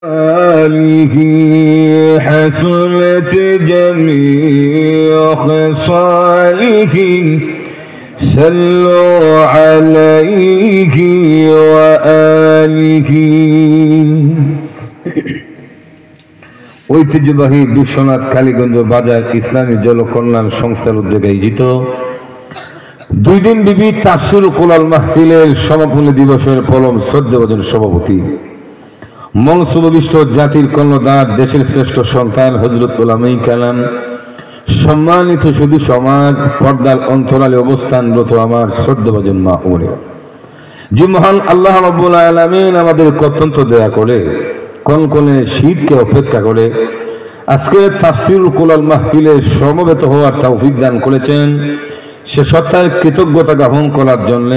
آله حسنت جميع خصاله صلوا عليه وآله ঐতিহ্যবাহী বিশ্বনাথ কালীগঞ্জ বাজার ইসলামী জলকল্যাণ সংস্থার উদ্যোগে আয়োজিত 2 দিন ব্যাপী তাফসীরুল কোরআন মাহফিলের সমাপনী দিবসের পরম শ্রদ্ধেয়ভাজন সভাপতি মনসুববিষ্ট জাতির কর্ণধার দেশের শ্রেষ্ঠ সন্তান হযরত উলামায়ে কেরাম সম্মানিত সুধী সমাজ পর্দার অন্তরালে অবস্থানরত আমার শ্রদ্ধেয়ভাজন মা ও বোনেরা, যে মহান আল্লাহ রাব্বুল আলামিন আমাদের অত্যন্ত দয়া করে কনকনে শীতকে উপেক্ষা করে আজকে তাফসীরুল কোরআন মাহফিলে সমবেত হওয়ার তৌফিক দান করেছেন, সে সত্তার কৃতজ্ঞতা জ্ঞাপন করার জন্য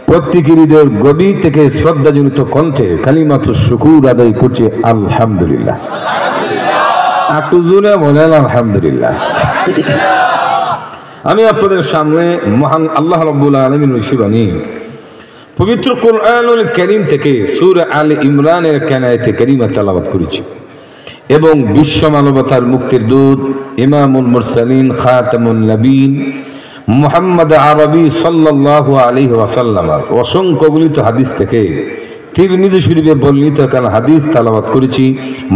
প্রত্যেকের হৃদয়ের গভীর থেকে শ্রদ্ধাজনিত কণ্ঠে কালিমাতুশ শুকুর আদায় করছে আলহামদুলিল্লাহ। একটু জোরে বলেন আলহামদুলিল্লাহ। আমি আপনাদের সামনে মহান আল্লাহ রাব্বুল আলামিনের শিবানী পবিত্র কোরআনুল কারীম থেকে সূরা আলে ইমরানের কানায়াতে কারিমা তেলাওয়াত করেছি এবং বিশ্ব মানবতার মুক্তির দূত ইমামুল মুরসালিন খাতামুন নবীন মুহাম্মদ আরবি সাল্লাল্লাহু আলাইহি ওয়াসাল্লামের অসংখ্য বর্ণিত হাদিস থেকে তিরমিজি শরীফে বর্ণিত কাল হাদিস তেলাওয়াত করেছি।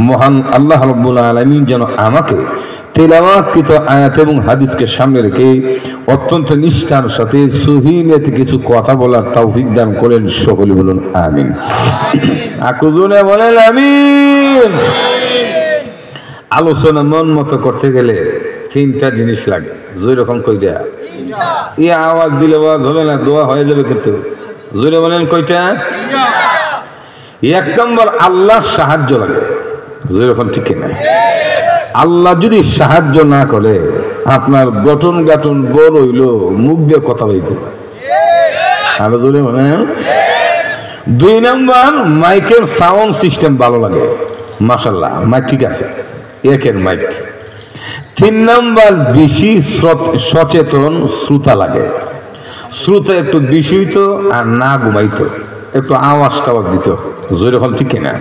মহান আল্লাহ রাব্বুল আলামিন যেন আমাকে তেলাওয়াতকৃত আয়াত এবং হাদিসকে সামনে রেখে অত্যন্ত নিষ্ঠার সাথে সহিহ নিয়তে কিছু কথা বলার তৌফিক দান করেন। সকলে বলুন আমিন। আকুজুনে বলেন আমিন। আলোচনা মন মতো করতে গেলে 3টা জিনিস লাগে। জোরে রকম কইটা এই আওয়াজ দিলে আওয়াজ হবে না, দোয়া হয়ে যাবে। কিন্তু জোরে বলেন কয়টা? 1 নম্বর আল্লাহর সাহায্য লাগে। জোরে রকম ঠিক না? আল্লাহ যদি সাহায্য না করে আপনার গঠন গাঠন বড় হইলো মুখ দিয়ে কথা বলতে আরো জোরে বলেন। 2 নম্বর মাইকের সাউন্ড সিস্টেম ভালো লাগে, মাশাআল্লাহ মাইক ঠিক আছে, একের মাইক। 3 নম্বর বেশি সচেতন শ্রোতা লাগে। শ্রোতা একটু বেশি হইতো আর না ঘুমাইতো, একটু আওয়াজ টাওয়াজ দিত। জোরে হল ঠিক না?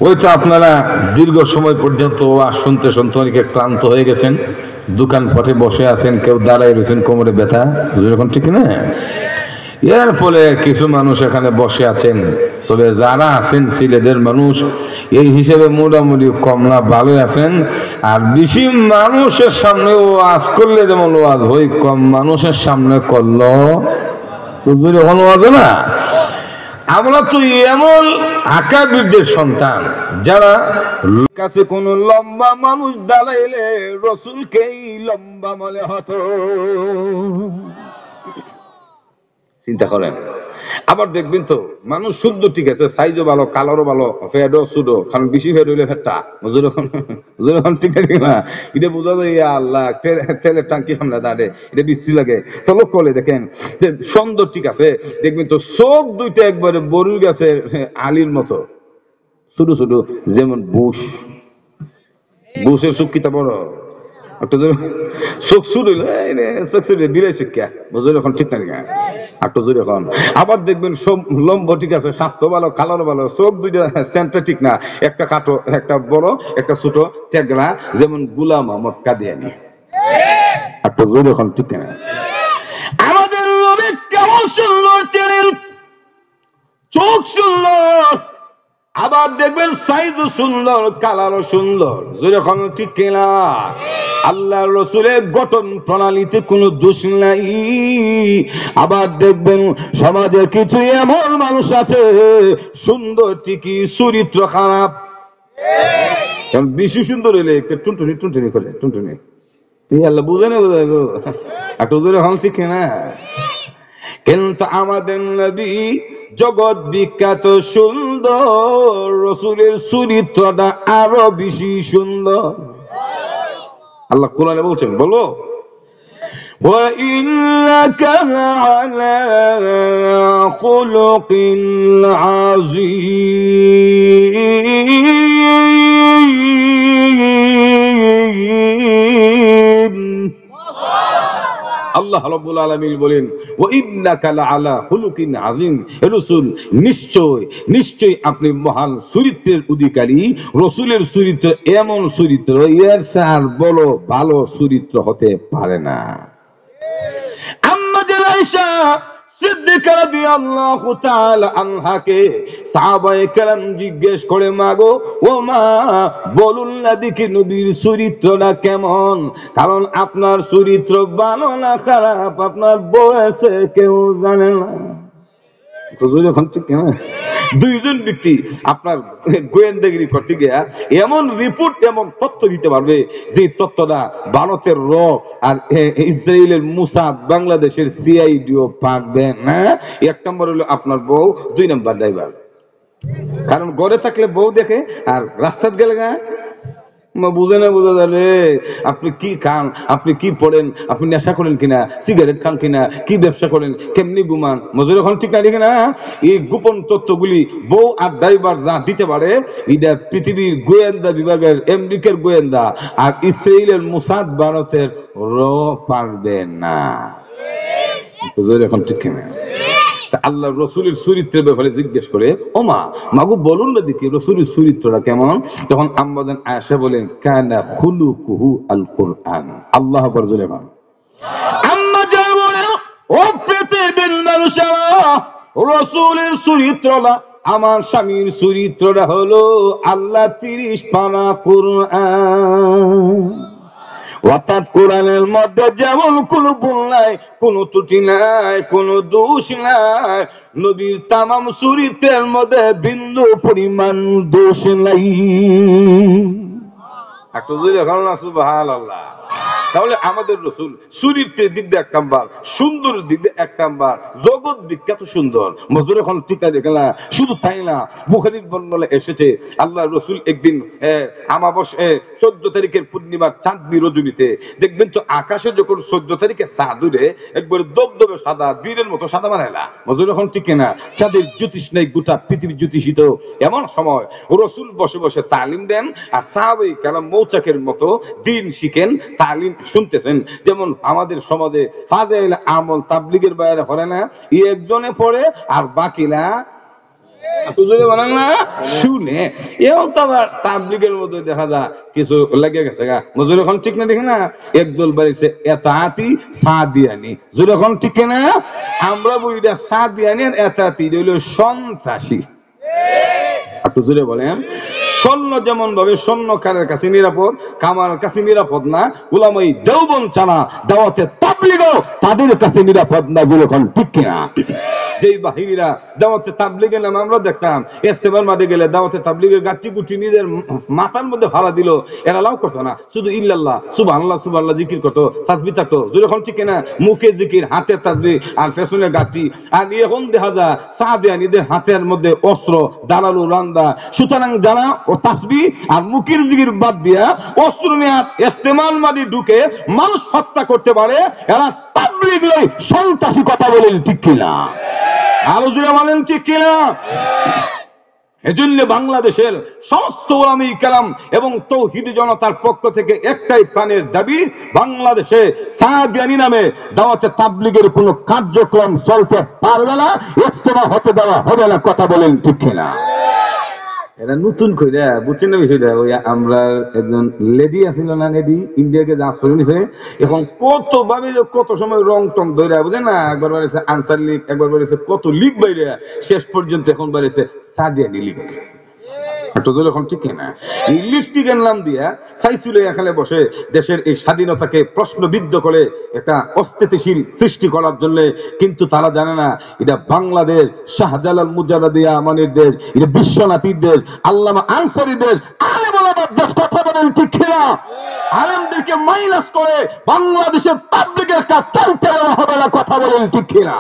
ওই তো আপনারা দীর্ঘ সময় পর্যন্ত ওয়াজ শুনতে শুনতে অনেকে ক্লান্ত হয়ে গেছেন, দোকান পথে বসে আছেন, কেউ দাঁড়ায় রয়েছেন, কোমরে ব্যথা। যেরকম ঠিক না? এর ফলে কিছু মানুষ এখানে বসে আছেন, তবে যারা আছেন সিলেটের মানুষ এই হিসেবে মোটামুটি কমলা ভালো আছেন। আর বেশি মানুষের সামনে ওয়াজ করলে যেমন ওয়াজ হয়, কম মানুষের সামনে করলো ওয়াজ না। আমরা তো এমন আকাবিরদের সন্তান যারা কাছে কোন লম্বা মানুষ দাঁড়াইলে রসুলকেই লম্বা মনে হতো। চিন্তা করেন। আবার দেখবেন তো মানুষ শুদ্ধ ঠিক আছে, সাইজও ভালো, কালারও ভালো, ফেডও সুডো, কারণ বেশি ফেড হইলে ফেটটা যখন ঠিক না এটা বোঝা যায় আল্লাহ তেলের টাঙ্কি সামনে দাঁড়ে, এটা বিশ্রী লাগে। তো লোক করলে দেখেন সুন্দর ঠিক আছে, দেখবেন তো চোখ দুইটা একবারে বরুল গাছের আলির মতো ছোট ছোট, যেমন বুশের চোখ কিতা বড়, চোখ শুরু চোখ শুরু বিলাই শিক্ষা বুঝলি এখন ঠিক না একটু জোরে এখন। আবার দেখবেন লম্ব ঠিক আছে, স্বাস্থ্য ভালো, কালার ভালো, চোখ দুইটা সেন্টার ঠিক না, একটা কাটো, একটা বড়, একটা ছোট, টেকলা, যেমন গোলাম মোহাম্মদ কাদিয়ানী। একটু জোরে এখন ঠিক না? আমাদের নবী কেমন সুন্দর ছিলেন, চোখ সুন্দর, আবার দেখবেন সাইজও সুন্দর, কালারও সুন্দর। যেরকম ঠিক কিনা? আল্লাহ রসুলের গঠন প্রণালীতে কোনো দোষ নাই। আবার দেখবেন সমাজে কিছু এমন মানুষ আছে সুন্দর ঠিকই চরিত্র খারাপ। বেশি সুন্দর হইলে একটা টুনটুনি টুনটুনি করে, টুনটুনি আল্লাহ বুঝে না, বোঝা গো একটু জোরে হল ঠিক কিনা? কিন্তু আমাদের নবী জগৎ বিখ্যাত সুন্দর, রসুলের চরিত্রটা আরো বেশি সুন্দর। আল্লাহ কোরআনে বলছেন, বলো ওয়া ইন্নাকা লাআলা খুলুকিন আযীম। আল্লাহ রাব্বুল আলামিন বলেন ওয়া ইন্নাকা লাআলা খুলুকিন আযীম, রাসূল নিশ্চয় আপনি মহান চরিত্রের অধিকারী। রাসূলের চরিত্র এমন চরিত্র, এর চেয়ে বড় ভালো চরিত্র হতে পারে না। আম্মা জান আয়েশা সিদ্দিকা রাদিয়াল্লাহু তাআলা আনহাকে সাহাবায়ে কেরাম জিজ্ঞেস করে, মাগো ও মা, বলুন না দেখি নবীর চরিত্রটা কেমন? কারণ আপনার চরিত্র ভালো না খারাপ আপনার বয়সে কেউ জানে না। দুইজন ব্যক্তি আপনার গোয়েন্দাগিরি করতে গিয়া এমন রিপোর্ট, এমন তথ্য দিতে পারবে যে তথ্যটা ভারতের র আর ইসরায়েলের মুসাদ, বাংলাদেশের সিআইডিও পারবে না। এক নম্বর হলো আপনার বউ, দুই নম্বর ড্রাইভার। কারণ ঘরে থাকলে বউ দেখে, আর রাস্তায় গেলে বুঝে না বোঝা যাবে আপনি কি খান, আপনি কি পড়েন, আপনি নেশা করেন কিনা, সিগারেট খান কিনা, কি ব্যবসা করেন, কেমনি ঘুমান, মজুর এখন ঠিক নাই কিনা। এই গোপন তথ্যগুলি বউ আর ড্রাইভার যা দিতে পারে, এটা পৃথিবীর গোয়েন্দা বিভাগের আমেরিকার গোয়েন্দা আর ইসরায়েলের মুসাদ ভারতের র পারবে না। মজুর এখন ঠিক কিনা। আল্লাহ রসুলের চরিত্রের ব্যাপারে জিজ্ঞেস করে, ও মা, মাগো বলুন না দেখি রসুলের চরিত্রটা কেমন? তখন আম্মা জান আয়েশা বলেন, কানা খুলুকুহু আল কুরআন। আল্লাহ আকবার জোরে বলেন। আম্মা জান বলেন, ও পৃথিবীর মানুষেরা, রসুলের চরিত্রটা, আমার স্বামীর চরিত্রটা হলো আল্লাহ 30 পারা কুরআন। অর্থাৎ কোরআনের মধ্যে যেমন কোনো ভুল নাই, কোনো ত্রুটি নাই, কোনো দোষ নাই, নবীর তামাম চরিত্রের মধ্যে বিন্দু পরিমাণ দোষ নাই। একটু জোরে বলুন সুবহানাল্লাহ। তাহলে আমাদের রাসূল চরিত্রের দিক দিয়ে এক নাম্বার, সুন্দর দিক দিয়ে এক নাম্বার, জগৎ বিখ্যাত সুন্দর। মজুর এখন ঠিক আছে না, শুধু তাই না, বুখারীর বর্ণনায় এসেছে আল্লাহ রাসূল একদিন আমাবস্যা 14 তারিখের পূর্ণিমার চাঁদনি রজনীতে দেখবেন তো আকাশে যখন 14 তারিখে চাঁদ উঠে একবার দবদবে সাদা, বীরের মতো সাদা বানায় না। মজুর এখন ঠিক না, চাঁদের জ্যোতিষ নেই, গোটা পৃথিবী জ্যোতিষিত। এমন সময় রাসূল বসে বসে তালিম দেন আর সাহাবায়ে কেরাম মৌচাকের মতো দিন শিখেন, তালিম শুনতেছেন। যেমন আমাদের সমাজে ফাজাইল আমল তাবলীগের বাইরে পড়ে না, একজনে পড়ে আর বাকিরা শুনে। এও তো আবার তাবলীগের মধ্যে দেখা যায় কিছু লেগে গেছে গা। মজুর এখন ঠিক না, দেখে না, একদল বাড়িছে এতাতি সাদিয়ানি। জোর এখন ঠিক না, আমরা বলি সাদিয়ানি আর এতাতি হইল সন্ত্রাসী। একটু জোরে বলেন। স্বর্ণ যেমন ভাবে স্বর্ণকারের কাছে নিরাপদ, কামার কাছে নিরাপদ না, উলামাই দেওবন্দ চানা দাওয়াতে তাবলীগও তাদের কাছে নিরাপদ না। যেরকম ঠিক কিনা। যেই বাহিনীরা দাওয়াতে তাবলীগের নামে আমরা দেখতাম ইস্তেমার মাঠে গেলে দাওয়াতে তাবলীগের গাঠি গুটি নিজের মাথার মধ্যে ভাড়া দিল, এরা লাভ করতো না, শুধু ইল্লাল্লাহ সুবহানাল্লাহ সুবহানাল্লাহ জিকির করতো, তাসবিহ থাকতো। যেরকম ঠিক কিনা, মুখে জিকির, হাতে তাসবিহ আর পেছনে গাঠি। আর এখন দেখা যায় সাদিয়ানীদের হাতের মধ্যে অস্ত্র, দালালু রান্দা। সুতরাং যারা ও তাসবিহ আর মুখের জিকির বাদ দিয়া অস্ত্র নিয়ে ইস্তেমার মাঠে ঢুকে মানুষ হত্যা করতে পারে, এরা তাবলীগ লই সন্ত্রাসী। কথা বলেন ঠিক কিনা? আরো জোরে বলেন ঠিক কিনা? এজন্য বাংলাদেশের সমস্ত উলামা কেরাম এবং তৌহিদি জনতার পক্ষ থেকে একটাই প্রাণের দাবি, বাংলাদেশে সাদিয়ানি নামে দাওয়াতে তাবলীগের কোনো কার্যক্রম চলতে পারবে না, ইজতেমা হতে দেওয়া হবে না। কথা বলেন ঠিক কিনা? এটা নতুন কইরা বুঝছেন না বিষয়টা। ওই আমরা একজন লেডি আছিল না, লেডি ইন্ডিয়াকে যা আশ্রয় নিছে, এখন কত ভাবে কত সময় রং টং ধরে বুঝেন না, একবার বাড়িছে আনসার লীগ, একবার বাড়িছে কত লীগ বাইরে, শেষ পর্যন্ত এখন বাড়িছে সাদিয়ানি লীগ। এখন ঠিক না, এই লীগটিকে নাম দিয়া চাইছিল এখানে বসে দেশের এই স্বাধীনতাকে প্রশ্নবিদ্ধ করে একটা অস্থিতিশীল সৃষ্টি করার জন্য। কিন্তু তারা জানে না এটা বাংলাদেশ শাহজালাল মুজাদ্দিদ আমানের দেশ, এটা বিশ্বনাথীর দেশ, আল্লামা আনসারীর দেশ, আলেম ওলামার দেশ। কথা বলেন ঠিক কিনা? আলেমদেরকে মাইনাস করে বাংলাদেশের তাবলীগের কাজ চলতে দেওয়া হবে না। কথা বলেন ঠিক কিনা?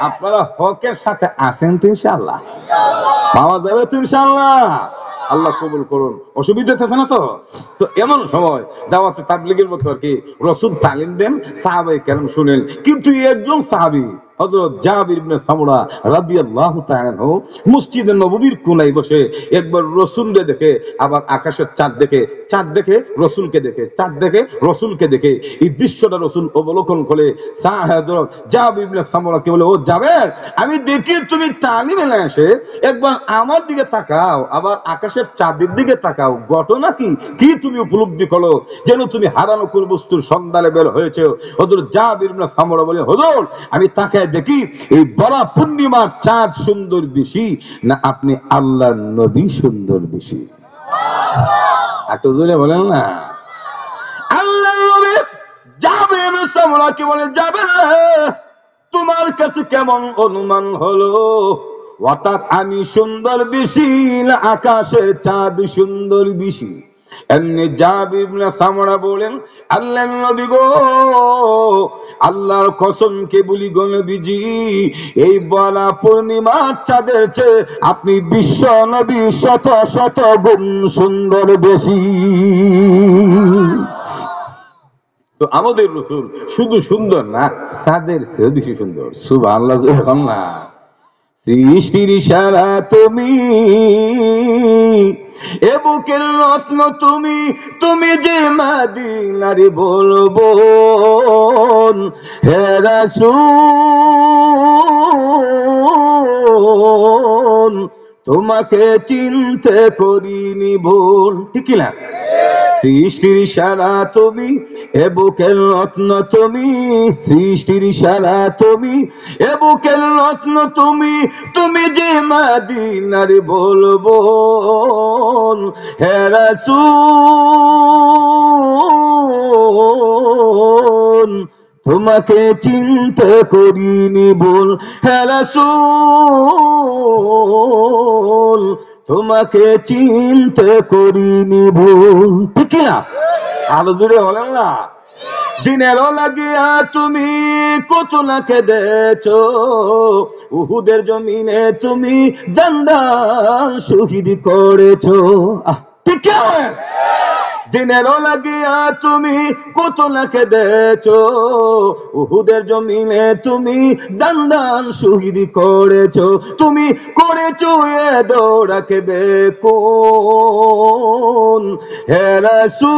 আপনারা হকের সাথে আছেন তো ইনশাআল্লাহ, পাওয়া যাবে তো ইনশাআল্লাহ। আল্লাহ কবুল করুন। অসুবিধা আছে না তো? তো এমন সময় দাওয়াতে তাবলীগের মতো আর কি রাসূল তালিম দেন, সাহাবায়ে কেরাম শুনেন। কিন্তু একজন সাহাবী হযরত জাবির ইবনে সামুরা রাদিয়াল্লাহু তাআলা আনহু মসজিদে নববীর কোণায় বসে একবার রাসূলকে দেখে, আবার আকাশের চাঁদ দেখে, চাঁদ দেখে রাসূলকে দেখে, চাঁদ দেখে রাসূলকে দেখে। এই দৃশ্যটা রাসূল অবলোকন করে হযরত জাবির ইবনে সামুরাকে বলে, ও জাবের, আমি দেখি তুমি তালিমে না এসে একবার আমার দিকে তাকাও, আবার আকাশের চাঁদের দিকে তাকাও, ঘটনা কি? কি তুমি উপলব্ধি করো যেন তুমি হারানো কোন বস্তুর সন্ধানে বের হয়েছে? হযরত জাবির ইবনে সামুরা বলে, হুজুর, আমি তাকায় দেখি এই বড় পূর্ণিমার চাঁদ সুন্দর বেশি না আপনি আল্লাহর নবী সুন্দর বেশি? একটু জোরে বলেন না। আল্লাহর নবী জাবির ইবনে সামুরা কি বলে, যাবে তোমার কাছে কেমন অনুমান হলো? অর্থাৎ আমি সুন্দর বেশি না আকাশের চাঁদ সুন্দর বেশি? এমনি জাবির ইবনে সামুরা বলেন, আল্লাহর নবী গো, আল্লাহর কসমকে বলি গো নবীজি, এই বলা পূর্ণিমার চাঁদের চেয়ে আপনি বিশ্ব নবী শত শত গুণ সুন্দর বেশি। তো আমাদের রাসূল শুধু সুন্দর না, চাঁদের চেয়ে বেশি সুন্দর। সুবহানাল্লাহ, সুবহানাল্লাহ। সৃষ্টির সারা তুমি, এ বুকের রত্ন তুমি, তুমি যে মদিনার বলবো হে রাসূল, তোমাকে চিনতে করিনি ভুল। ঠিক না? সৃষ্টির সারা তুমি, এ বুকের রত্ন তুমি, সৃষ্টির সারা তুমি, এ বুকের রত্ন তুমি, তুমি যে মদিনার বলবো হে রাসূল, তোমাকে চিনতে করিনি ভুল হে রাসূল, তোমাকে চিনতে করিনি ভুল। ঠিক না? আলো জুড়ে বলেন না। দিনের লাগিয়া তুমি কত না কেঁদেছো, উহুদের জমিনে তুমি দান্দান শহীদ করেছো। ঠিক আছে? দিনের লাগিয়া তুমি কত না কেঁদেছো, উহুদের জমিনে তুমি দান্দান শহীদ করেছো। তুমি করেছো এ দৌড়াকে বেকুন হে রাসূল,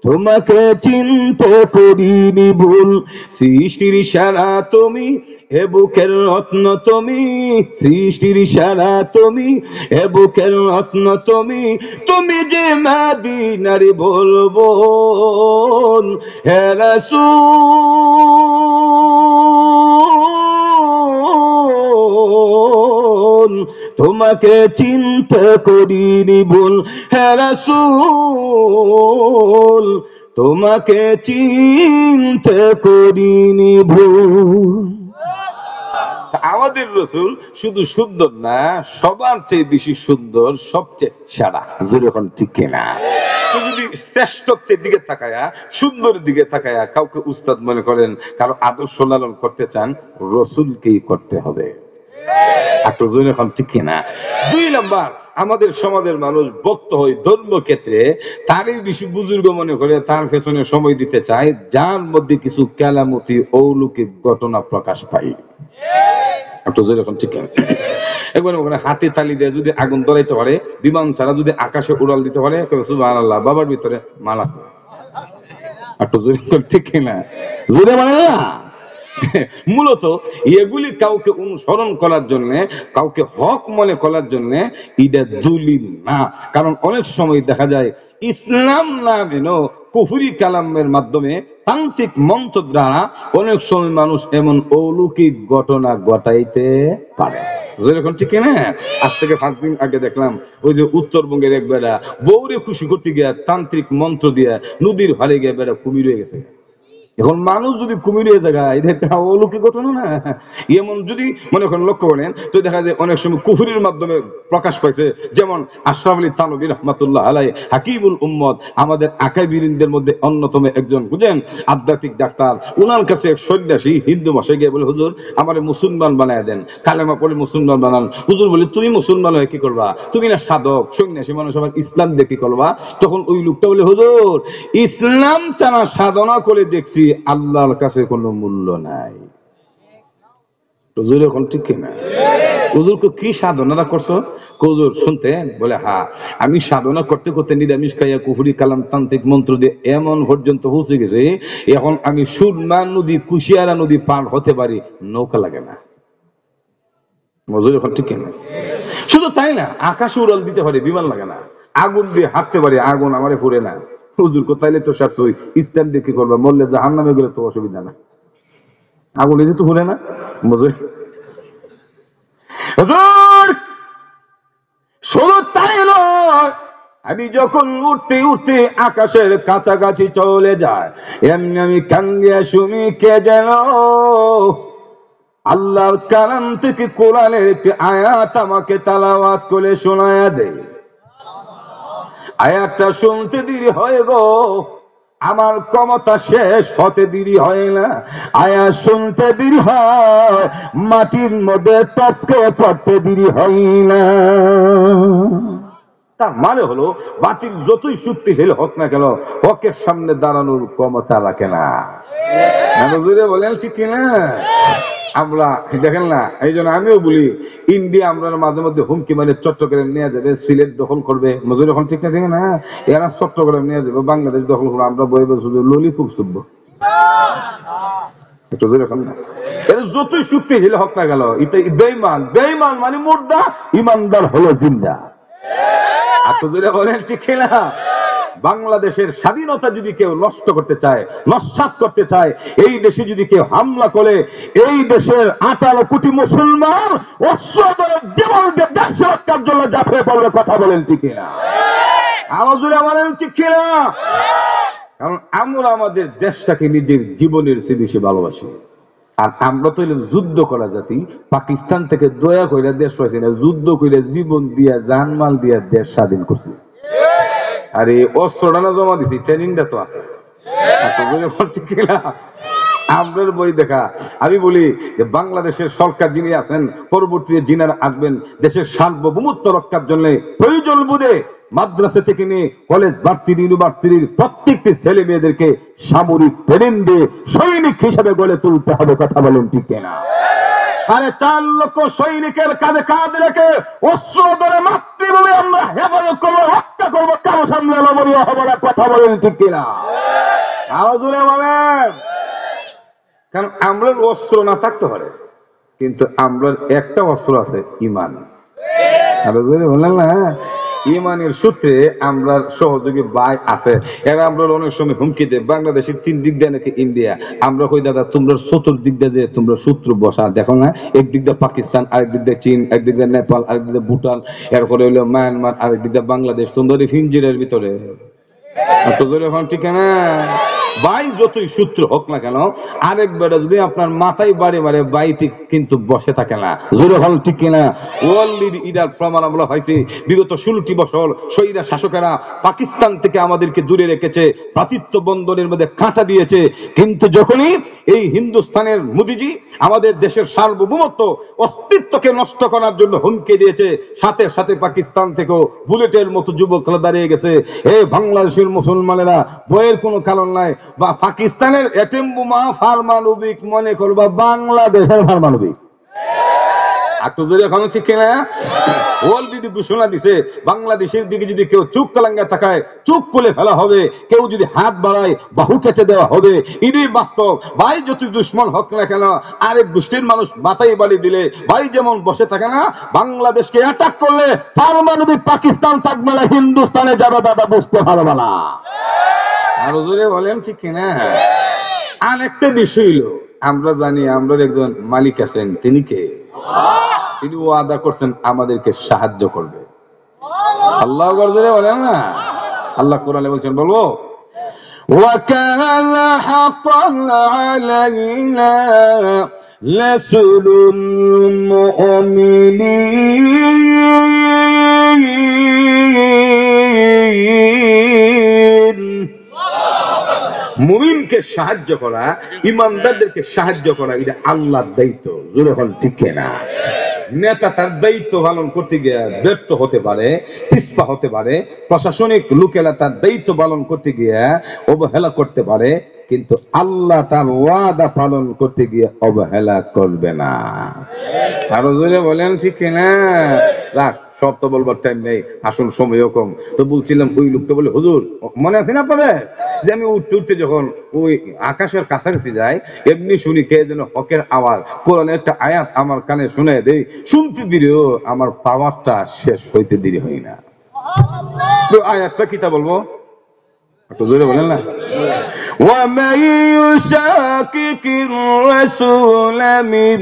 তোমাকে চিনতে করিনি ভুল। সৃষ্টির সারা তুমি, এ বুকের রত্ন তুমি, সৃষ্টির সারা তুমি, এ বুকের রত্ন তুমি, তুমি যে মদিনার বলবো হে রাসূল, তোমাকে চিনতে করিনি ভুল হে রাসূল, তোমাকে চিনতে করিনি ভুল। আমাদের রাসূল শুধু সুন্দর না, সবার চেয়ে বেশি সুন্দর, সবচেয়ে সেরা। যখন ঠিক কিনা? তো যদি শ্রেষ্ঠত্বের দিকে তাকায়া, সুন্দরের দিকে তাকায়া কাউকে উস্তাদ মনে করেন, কারো আদর্শ লালন করতে চান, রাসূলকেই করতে হবে। একটু জোরে এখন ঠিক কিনা? 2 নাম্বার, আমাদের সমাজের মানুষ ভক্ত হয় ধর্মক্ষেত্রে, তারই বেশি বুজুর্গ মনে করে তার পেছনে সময় দিতে চায়, যার মধ্যে কিছু কেলামতি অলৌকিক ঘটনা প্রকাশ পায়। একটু জোরে এখন ঠিক কিনা? একবার ওখানে হাতি তালি দিয়ে যদি আগুন ধরাইতে পারে, বিমান ছাড়া যদি আকাশে উড়াল দিতে পারে, সুবহানাল্লাহ, বাবার ভিতরে মাল আছে। একটু জোরে ঠিক কিনা? জোরে মানে না। মূলত এগুলি কাউকে অনুসরণ করার জন্য, কাউকে হক মনে করার জন্য এটা দলিল না। কারণ অনেক সময় দেখা যায় ইসলাম নামেও কুফরি কালামের মাধ্যমে, তান্ত্রিক মন্ত্র দ্বারা অনেক সময় মানুষ এমন অলৌকিক ঘটনা ঘটাইতে পারে। যেরকম ঠিক না? আজ থেকে 5 দিন আগে দেখলাম, ওই যে উত্তরবঙ্গের এক বেড়া বউরে খুশি করতে গিয়া তান্ত্রিক মন্ত্র দিয়া নদীর হারে গিয়ে বেড়া কুমির হয়ে গেছে। এখন মানুষ যদি কুমির হয়ে যায়, এটা একটা অলৌকিক ঘটনা না? এমন যদি মনে করেন লক্ষ্য করেন, তো দেখা যায় অনেক সময় কুফরির মাধ্যমে প্রকাশ পাইছে। যেমন আশরাফ আলী থানভী রহমাতুল্লাহ আলাইহি হাকিমুল উম্মত, আমাদের আকাবিরিনদের মধ্যে অন্যতম একজন, বুঝেন, আধ্যাত্মিক ডাক্তার। উনার কাছে এক সন্ন্যাসী হিন্দু মশাই গিয়ে বলে, হুজুর আমারে মুসলমান বানায় দেন, কালেমা পড়ে মুসলমান বানান। হুজুর বলে, তুমি মুসলমান হয়ে কি করবা? তুমি না সাধক, সন্ন্যাসী মানুষ, আমার ইসলাম দিয়ে কি করবা? তখন ওই লোকটা বলে, হুজুর ইসলাম ছাড়া সাধনা করে দেখছি, আল্লাহর কাছে কোনো মূল্য নাই। হুজুর এখন ঠিক কিনা? হুজুরকে কি সাধনাটা করছো? হুজুর শুনতে বলে, হ্যাঁ আমি সাধনা করতে করতে নিরামিষ খাইয়া কুফরি কালাম তান্ত্রিক মন্ত্র দিয়ে এমন পর্যন্ত পৌঁছে গেছে, এখন আমি সুরমা নদী কুশিয়ারা নদী পার হতে পারি, নৌকা লাগে না। হুজুর এখন ঠিক কিনা? শুধু তাই না, আকাশে উড়াল দিতে পারি, বিমান লাগে না। আগুন দিয়ে হাঁটতে পারি, আগুন আমারে পুড়ে না। হুজুর কোথাইলে তো সব সই, ইসলাম দিয়ে কি করবা? মরলে জাহান্নামে গেলে তো অসুবিধা না, আগুন এই যে তো পুড়ে না। হুজুর শুধু তাই নয়, আমি যখন উঠতে উঠতে আকাশের কাছাকাছি চলে যায়, এমনি আমি কাঙ্গিয়া শুনি কে যেন আল্লাহর কালাম থেকে কোরআনের একটি আয়াত আমাকে তালাওয়াত করে শোনায়া দেয়। আয়াতটা শুনতে দেরি হয় গো, আমার ক্ষমতা শেষ হতে দেরি হয় না। আয়াত শুনতে দেরি হয়, মাটির মধ্যে টপকে পড়তে দেরি হয় না। তার মানে হলো, বাতিল যতই শক্তিশালী হোক না কেন, হকের সামনে দাঁড়ানোর ক্ষমতা রাখে না। বলেন ঠিক কিনা? আমরা দেখেন না, এই জন্য আমিও বলি, ইন্ডিয়া আমরা মাঝে মধ্যে হুমকি মানে চট্টগ্রাম নিয়ে যাবে, সিলেট দখল করবে। মজুর এখন ঠিক না? ঠিক না? এরা চট্টগ্রাম নিয়ে যাবে, বাংলাদেশ দখল করবো, আমরা বই শুধু ললিপুপ চুপবো। যতই শক্তিশালী হোক না গেল, এটা বেঈমান। বেঈমান মানে মুর্দা, ইমানদার হলো জিন্দা। বলেন ঠিক কিনা? বাংলাদেশের স্বাধীনতা যদি কেউ নষ্ট করতে চায়, নস্যাৎ করতে চায়, এই দেশে যদি কেউ হামলা করে, এই দেশের 18 কোটি মুসলমান অস্ত্র ধরে জীবনকে দেশ রক্ষার জন্য ঝাঁপিয়ে পড়বে। কথা বলেন ঠিক কিনা? আরো জোরে বলেন ঠিক কিনা? কারণ আমরা আমাদের দেশটাকে নিজের জীবনের চেয়ে বেশি ভালোবাসি। আর আমরা তো যুদ্ধ করা জাতি, পাকিস্তান থেকে দয়া করে দেশ পাইছি না, যুদ্ধ করে জীবন দিয়া জানমাল দিয়া দেশ স্বাধীন করছি। আর এই অস্ত্রটা না জমা দিছি, ট্রেনিংটা তো আছে। আমরার বই দেখা। আমি বলি যে বাংলাদেশের সরকার যিনি আছেন, পরবর্তীতে যিনারা আসবেন, দেশের সার্বভৌমত্ব রক্ষার জন্য প্রয়োজন বোধে মাদ্রাসা থেকে নিয়ে কলেজ, ভার্সিটি, ইউনিভার্সিটির প্রত্যেকটি ছেলে মেয়েদেরকে সামরিক ট্রেনিং দিয়ে সৈনিক হিসেবে গড়ে তুলতে হবে। কথা বলেন ঠিক কিনা? 4.5 লক্ষ সৈনিকের কাঁধে কাঁধ রেখে অস্ত্র ধরে মাতৃভূমি আমরা হেফাজত করবো, হত্যা করবো, কারো সামনে লবণীয় হবো না। কথা বলেন ঠিক কিনা? আরো জোরে বলেন। কারণ আমরা অস্ত্র না থাকতে পারে, কিন্তু আমরা একটা অস্ত্র আছে, ইমান। আরো জোরে বলেন না? ইমানের সূত্রে আমরা সহযোগী ভাই আছে, এরা আমরা অনেক সময় হুমকি দেয়। বাংলাদেশের 3 দিক দিয়ে নাকি ইন্ডিয়া, আমরা কই দাদা তোমরা চতুর্দিক দিয়ে যে তোমরা শত্রু বসা দেখো না, একদিক দিয়ে পাকিস্তান, আরেক দিক দিয়ে চীন, একদিক দিয়ে নেপাল, আরেক দিক দিয়ে ভুটান, এরপরে হইলো মায়ানমার, আরেক দিক দিয়ে বাংলাদেশ। তোমরা ফিঞ্জিরের ভিতরে ঠিক না ভাই? যতই সূত্র হোক না কেন, আরেক বেটা যদি আপনার মাথায় বাড়ি বাড়ে বাইতে কিন্তু বসে থাকে না। জোরে হল ঠিক কিনা? অলরেডি ইরার প্রমাণ আমরা হয়েছে। বিগত 16টি বছর স্বৈরা শাসকেরা পাকিস্তান থেকে আমাদেরকে দূরে রেখেছে, ভ্রাতৃত্ব বন্ধনের মধ্যে কাঁটা দিয়েছে। কিন্তু যখনই এই হিন্দুস্তানের মোদিজি আমাদের দেশের সার্বভৌমত্ব অস্তিত্বকে নষ্ট করার জন্য হুমকি দিয়েছে, সাথে সাথে পাকিস্তান থেকেও বুলেটের মতো যুবকরা দাঁড়িয়ে গেছে। এই বাংলাদেশের মুসলমানেরা বইয়ের কোনো কারণ নাই, বা পাকিস্তানের এটম বোমা পারমাণবিক মনে করবা বাংলাদেশের পারমাণবিক। ঘোষণা দিছে, বাংলাদেশের দিকে যদি কেউ চোখ কালাঙ্গা তাকায়, চোখ খুলে ফেলা হবে। কেউ যদি হাত বাড়ায়, বাহু কেটে দেওয়া হবে। ইনি বাস্তব ভাই। যত দুশ্মন হোক না কেন, আরেক গোষ্ঠীর মানুষ মাথায় বাড়ি দিলে ভাই যেমন বসে থাকে না, বাংলাদেশকে অ্যাটাক করলে পারমাণবিক পাকিস্তান থাকবে না, হিন্দুস্তানে যাবে দাদা, বুঝতে পারবে না। আরো জোরে বলেন ঠিক কিনা? আরেকটা বিষয় হলো, আমরা জানি আমরা একজন মালিক আছেন, তিনি কে? তিনি ওয়াদা করছেন আমাদেরকে সাহায্য করবে। আল্লাহু আকবার, জোরে বলেন না? আল্লাহ কোরআনে বলছেন, বলবো ওয়া কানা হাক্কান আলাইনা লাসুলুল মুমিনিন। মুমিনকে সাহায্য করা, ইমানদারদেরকে সাহায্য করা, এটা আল্লাহর দায়িত্ব। জোরে বলেন ঠিক কিনা? নেতা তার দায়িত্ব পালন করতে গিয়ে ব্যর্থ হতে পারে, পিছপা হতে পারে, প্রশাসনিক লোকেরা তার দায়িত্ব পালন করতে গিয়ে অবহেলা করতে পারে, কিন্তু আল্লাহ তার ওয়াদা পালন করতে গিয়ে অবহেলা করবে না। আরো জোরে বলেন ঠিক কিনা? রাখ, সব তো বলবার টাইম নেই, আসল সময়ও কম। তো বলছিলাম ওই লোকটা বলে, হুজুর মনে আছে না আপনাদের, যে আমি উঠতে উঠতে যখন ওই আকাশের কাছাকাছি যাই, এমনি শুনি কে যেন হকের আওয়াজ, কোরআনের একটা আয়াত আমার কানে শুনে দেই, শুনতে দিলেও আমার পাওয়ারটা শেষ হইতে দেরি হয় না। তো আয়াতটা কিতা বলবো একটু জোরে বলেন না। وَمَن يُشَاقِقِ الرَّسُولَ مِن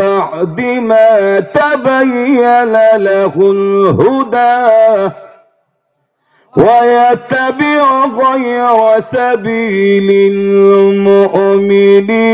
بَعْدِ مَا تَبَيَّنَ لَهُ الْهُدَى وَيَتَّبِعْ غَيْرَ سَبِيلِ الْمُؤْمِنِينَ